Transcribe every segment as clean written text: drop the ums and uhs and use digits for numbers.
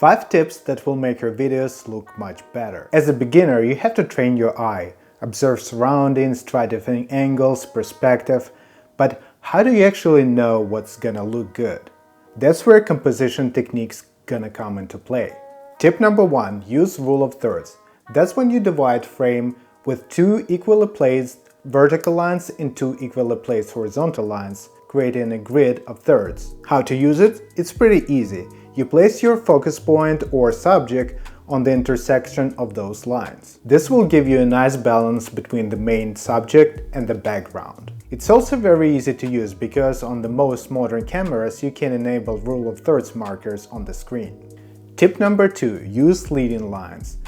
5 tips that will make your videos look much better. As a beginner, you have to train your eye, observe surroundings, try different angles, perspective, but how do you actually know what's gonna look good? That's where composition techniques gonna come into play. Tip number 1, use rule of thirds. That's when you divide frame with 2 equally placed vertical lines and 2 equally placed horizontal lines, creating a grid of thirds. How to use it? It's pretty easy. You place your focus point or subject on the intersection of those lines. This will give you a nice balance between the main subject and the background. It's also very easy to use because on the most modern cameras you can enable rule of thirds markers on the screen. Tip number 2, use leading lines.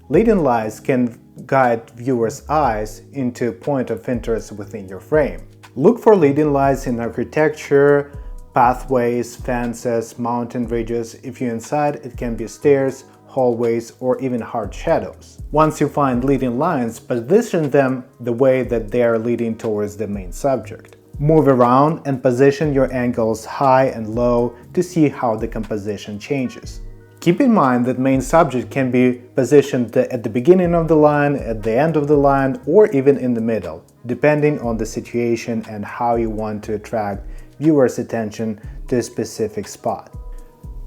Leading lines can guide viewers' eyes into a point of interest within your frame. Look for leading lines in architecture, pathways, fences, mountain ridges. If you're inside, it can be stairs, hallways, or even hard shadows. Once you find leading lines, position them the way that they are leading towards the main subject. Move around and position your angles high and low to see how the composition changes. Keep in mind that main subject can be positioned at the beginning of the line, at the end of the line, or even in the middle, depending on the situation and how you want to attract viewers' attention to a specific spot.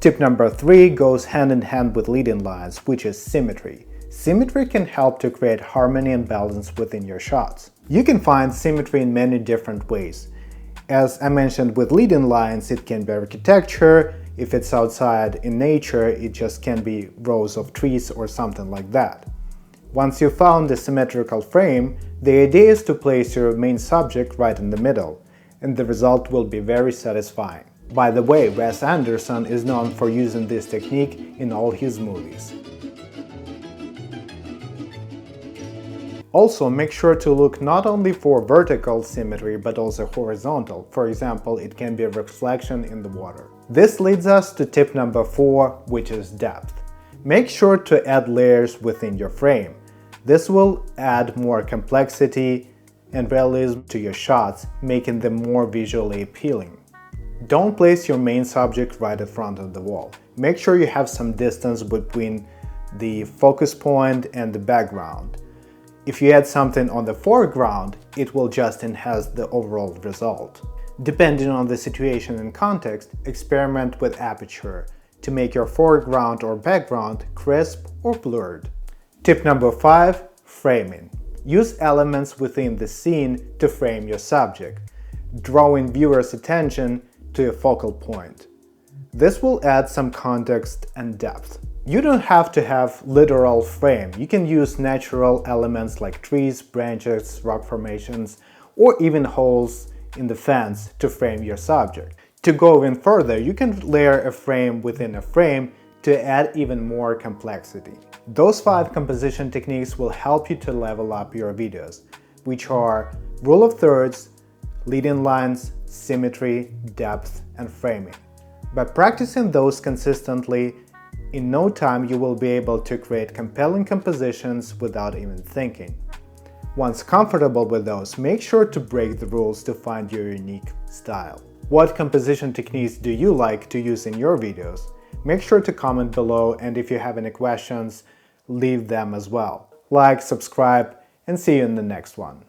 Tip number 3 goes hand in hand with leading lines, which is symmetry. Symmetry can help to create harmony and balance within your shots. You can find symmetry in many different ways. As I mentioned with leading lines, it can be architecture. If it's outside in nature, it just can be rows of trees or something like that. Once you've found the symmetrical frame, the idea is to place your main subject right in the middle, and the result will be very satisfying. By the way, Wes Anderson is known for using this technique in all his movies. Also, make sure to look not only for vertical symmetry but also horizontal. For example, it can be a reflection in the water. This leads us to tip number 4, which is depth. Make sure to add layers within your frame. This will add more complexity and realism to your shots, making them more visually appealing. Don't place your main subject right in front of the wall. Make sure you have some distance between the focus point and the background. If you add something on the foreground, it will just enhance the overall result. Depending on the situation and context, experiment with aperture to make your foreground or background crisp or blurred. Tip number 5, framing. Use elements within the scene to frame your subject, drawing viewers' attention to a focal point. This will add some context and depth. You don't have to have literal frame. You can use natural elements like trees, branches, rock formations, or even holes in the fence to frame your subject. To go even further, you can layer a frame within a frame to add even more complexity. Those 5 composition techniques will help you to level up your videos, which are rule of thirds, leading lines, symmetry, depth, and framing. By practicing those consistently, in no time you will be able to create compelling compositions without even thinking. Once comfortable with those, make sure to break the rules to find your unique style. What composition techniques do you like to use in your videos? Make sure to comment below, and if you have any questions, leave them as well. Like, subscribe, and see you in the next one.